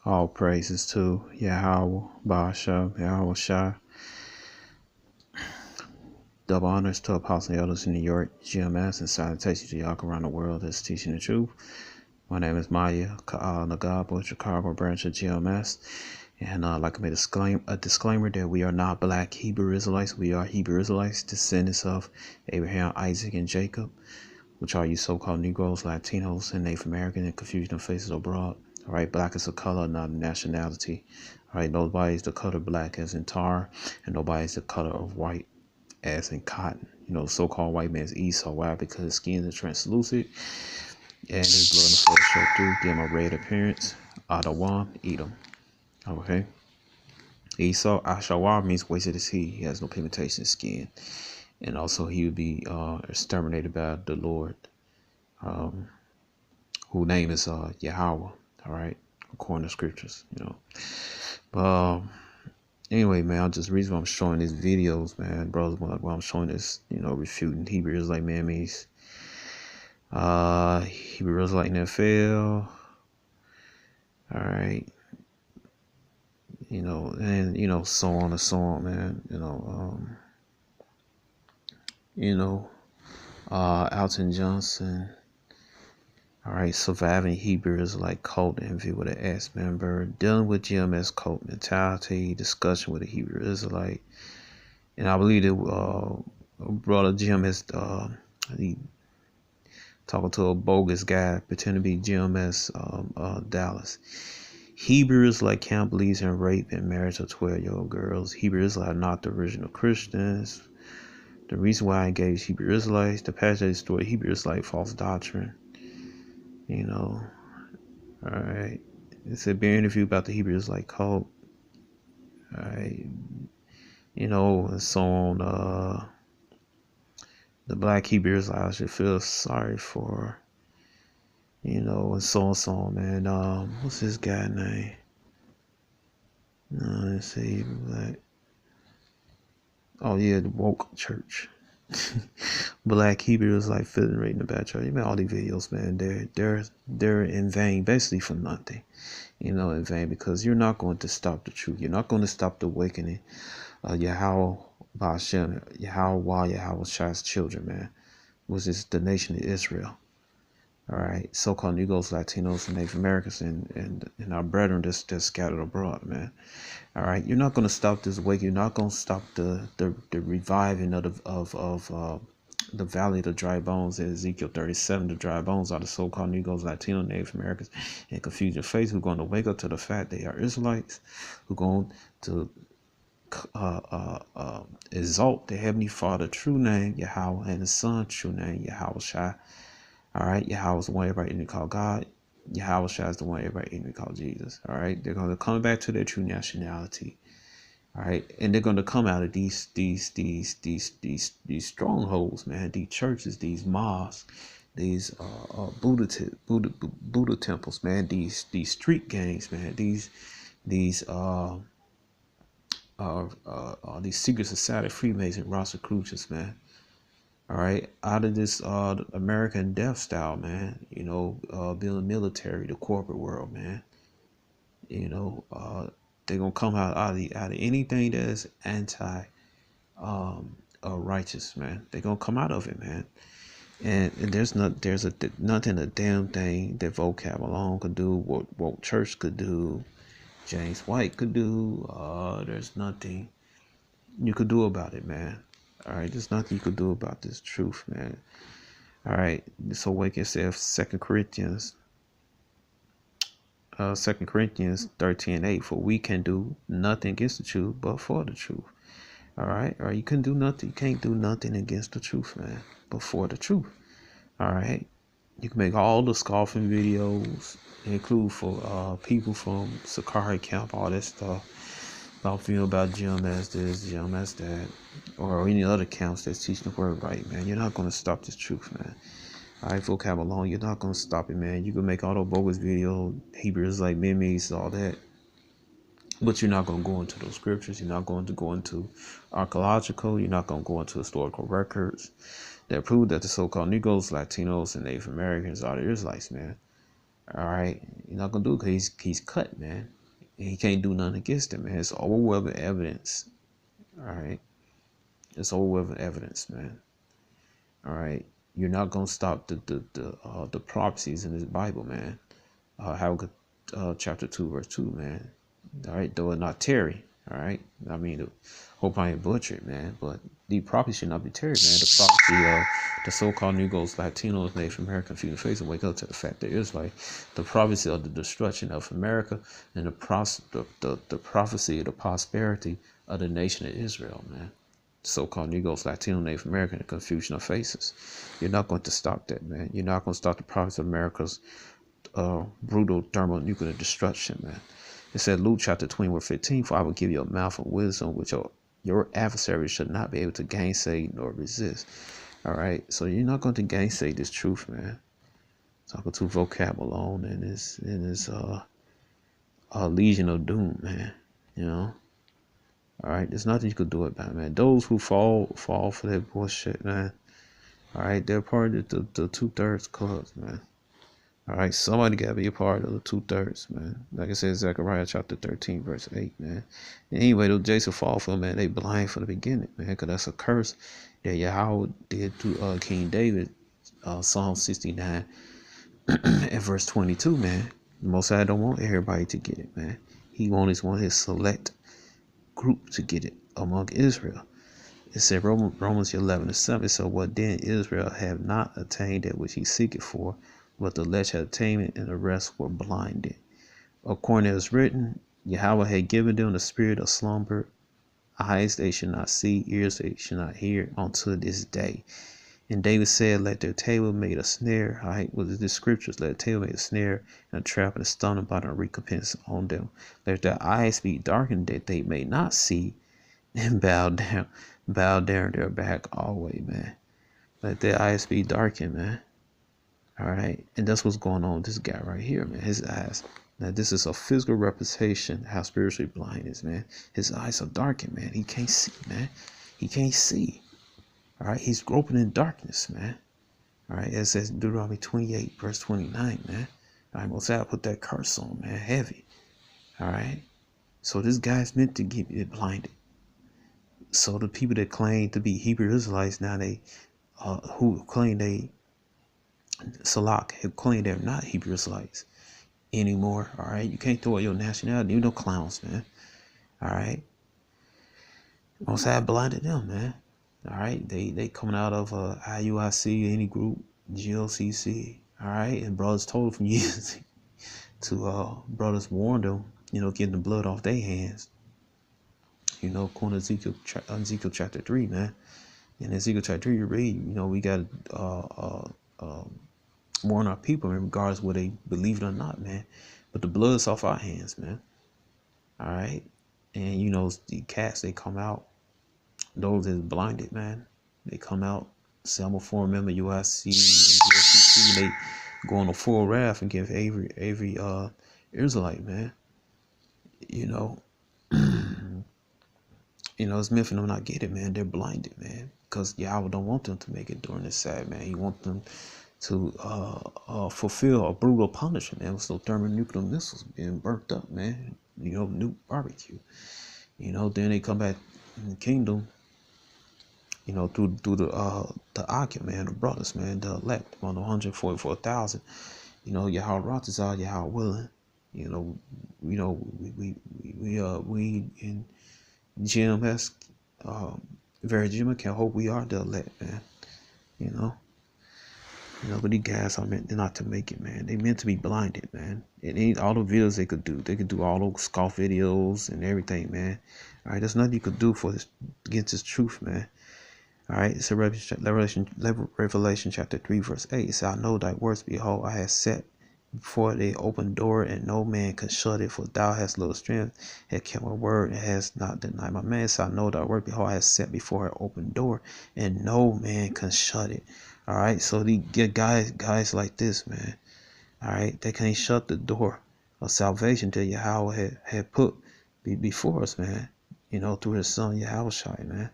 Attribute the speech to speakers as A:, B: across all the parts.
A: All praises to Yahweh, Basha, Yahweh Shai. Double honors to Apostle Elders in New York, GMS, and salutations to y'all around the world that's teaching the truth. My name is Maya Nagabo, Chicago branch of GMS. And I'd like to make a disclaimer that we are not black Hebrew Israelites. We are Hebrew Israelites, descendants of Abraham, Isaac, and Jacob, which are you so-called Negroes, Latinos, and Native American, and confusion of faces abroad. All right, black is a color, not a nationality. All right, nobody's the color black as in tar, and nobody's the color of white as in cotton. You know, so-called white man's Esau. Why? Because his skin is translucent, and his blood and flesh show through, give him a red appearance. Adawam, Edom. Okay. Esau, Ashawar means wasted is he. He has no pigmentation skin. And also he would be exterminated by the Lord, whose name is Yahweh. All right, according to scriptures, you know. But anyway, man, I'm just reason why I'm showing these videos, man, brothers. Why I'm showing this, you know, refuting Hebrew Israelite memes, Hebrew Israelite NFL. All right, you know, and you know, so on and so on, man. Alton Johnson. All right, surviving Hebrew is like cult envy with an S member, dealing with GMS cult mentality, discussion with a Hebrew Israelite, and I believe that brother GMS, he talking to a bogus guy, pretending to be GMS Dallas. Hebrew Israelite can't believe in rape and marriage of 12-year-old girls. Hebrew Israelites are not the original Christians. The reason why I engage Hebrew Israelites, the passage destroyed Hebrew Israelite false doctrine. You know, all right. It's a beer interview about the Hebrew Israelite cult. All right. You know, and so on. The black Hebrew Israelites should feel sorry for, you know, and so on, man. What's this guy name? Let's see. Black. Oh, yeah, the woke church. Black Hebrew is like feeling right in the back church. Man, all these videos, man, they're in vain, basically for nothing. You know, in vain, because you're not going to stop the truth. You're not going to stop the awakening. Yahweh Ba'ashem, Yahweh Shai's children, man, which is the nation of Israel. All right, so-called Negroes, Latinos, and Native Americans, and our brethren that's scattered abroad, man. All right, you're not going to stop this wake. You're not going to stop the reviving of the valley of the dry bones in Ezekiel 37. The dry bones are the so-called Negroes, Latino, Native Americans, and confusion face who are going to wake up to the fact they are Israelites, who are going to exalt the Heavenly Father true name Yahweh and the Son true name Yahweh Shai. All right, Yahweh is the one everybody in call God. Yahweh Shai is the one everybody in call Jesus. All right, they're going to come back to their true nationality. All right, and they're going to come out of these strongholds, man. These churches, these mosques, these Buddha temples, man. These street gangs, man. These secret society Freemason Rosicrucians, man. All right, out of this American death style, man. You know, being military, the corporate world, man. You know, they're gonna come out of anything that is anti righteous, man. They're gonna come out of it, man. And nothing a damn thing that vocab alone could do, what church could do, James White could do. There's nothing you could do about it, man. All right, there's nothing you could do about this truth, man. All right, so wake yourself. 2 Corinthians 13:8. For we can do nothing against the truth, but for the truth. All right, you can do nothing. You can't do nothing against the truth, man, but for the truth. All right, you can make all the scoffing videos, include for people from Sakari camp, all that stuff. Don't feel about GMS this, GMS that, or any other camps that's teaching the word right, man. You're not going to stop this truth, man. All right, vocab alone, you're not going to stop it, man. You can make all the bogus videos, Hebrews like memes, all that. But you're not going to go into those scriptures. You're not going to go into archaeological. You're not going to go into historical records that prove that the so-called Negroes, Latinos, and Native Americans are the Israelites, man. All right, you're not gonna do it because he's cut, man. And he can't do nothing against it, man. It's overwhelming evidence. All right, it's overwhelming evidence, man. All right, you're not gonna stop the prophecies in this Bible, man. Habakkuk chapter 2 verse 2, man. All right, though it not tarry. All right, I mean, hope I ain't butchered, man. But the prophecy should not be tarried, man. The prophecy of the so-called Negroes, Latinos, Native American, future face and wake up to the fact that it's like the prophecy of the destruction of America and the prophecy of the prosperity of the nation of Israel, man. So-called Negroes, Latino, Native American, and confusion of faces. You're not going to stop that, man. You're not going to stop the prophecy of America's brutal thermonuclear destruction, man. It said Luke chapter 20 verse 15, for I will give you a mouth of wisdom which your adversary should not be able to gainsay nor resist. All right, so you're not going to gainsay this truth, man. Talking to vocab alone and his legion of doom, man. You know. All right, there's nothing you could do about it, man. Those who fall for that bullshit, man. All right, they're part of the 2/3 clubs, man. All right, somebody got to be a part of the 2/3, man. Like I said, Zechariah chapter 13, verse 8, man. And anyway, those Jason fall for, man, they blind from the beginning, man, because that's a curse that Yahweh did to King David, Psalm 69 and verse 22, man. The Most High don't want everybody to get it, man. He wants his select group to get it among Israel. It said Romans 11:7. It said, what then Israel have not attained that which he seeketh for, but the elect had attained it, and the rest were blinded. According as written, Yahweh had given them the spirit of slumber, eyes they should not see, ears they should not hear, unto this day. And David said, let their table made a snare. All right, with the scriptures, let their table made a snare, and a trap, and a stumbling block, and a recompense on them. Let their eyes be darkened, that they may not see, and bow down their back always, man. Let their eyes be darkened, man. All right, and that's what's going on with this guy right here, man. His eyes. Now, this is a physical representation how spiritually blind is, man. His eyes are darkened, man. He can't see, man. He can't see. All right, he's groping in darkness, man. All right, it says Deuteronomy 28, verse 29, man. All right, Mosiah put that curse on, man, heavy. All right, so this guy's meant to get it blinded. So the people that claim to be Hebrew Israelites now, they who claim they Salak have claimed they're not Hebrew Israelites anymore. All right, you can't throw out your nationality. You no clowns, man. All right, Most High blinded them, man. All right, they coming out of IUIC, any group, GLCC. All right, and brothers told from years to brothers warned them, you know, getting the blood off their hands. You know, according to Ezekiel chapter 3, man. In Ezekiel chapter 3, you read, you know, we got warn our people in regards to whether they believe it or not, man. But the blood's off our hands, man. All right, and you know the cats, they come out. Those that's blinded, man, they come out. Say I'm a foreign member, UIC and GLCC. They go on a full wrath and give every Israelite, man. You know, it's meant for them not get it, man. They're blinded, man, because Yahweh don't want them to make it during this sad, man. He wants them to fulfill a brutal punishment, man, with some thermonuclear missiles being burnt up, man. You know, nuke barbecue. You know, then they come back in the kingdom. You know, through the Akim, man, the brothers, man, the elect, on the 144,000. You know, Yahweh Ratazal, Yahweh willing. You know, we in GMS, very Jim can hope we are the elect, man. You know, but these guys are meant not to make it, man. They meant to be blinded, man. It ain't all the videos they could do. They could do all those scoff videos and everything, man. All right, there's nothing you could do for this against this truth, man. All right, it's a Revelation chapter 3, verse 8. It says, I know thy works, behold, I have set before the open door, and no man can shut it, for thou hast little strength, hast kept my word, and hast not denied my man. So I know thy work, behold, I have set before an open door, and no man can shut it. All right, so they get guys like this, man. All right, they can't shut the door of salvation that Yahweh had put before us, man. You know, through his son Yahushua, man.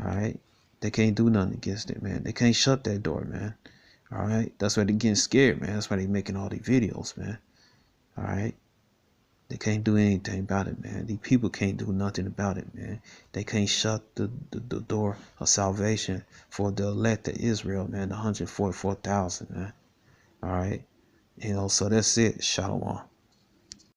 A: All right. They can't do nothing against it, man. They can't shut that door, man. All right, that's why they're getting scared, man. That's why they're making all these videos, man. All right, they can't do anything about it, man. These people can't do nothing about it, man. They can't shut the door of salvation for the elect of Israel, man. The 144,000, man. All right, so that's it. Shalom.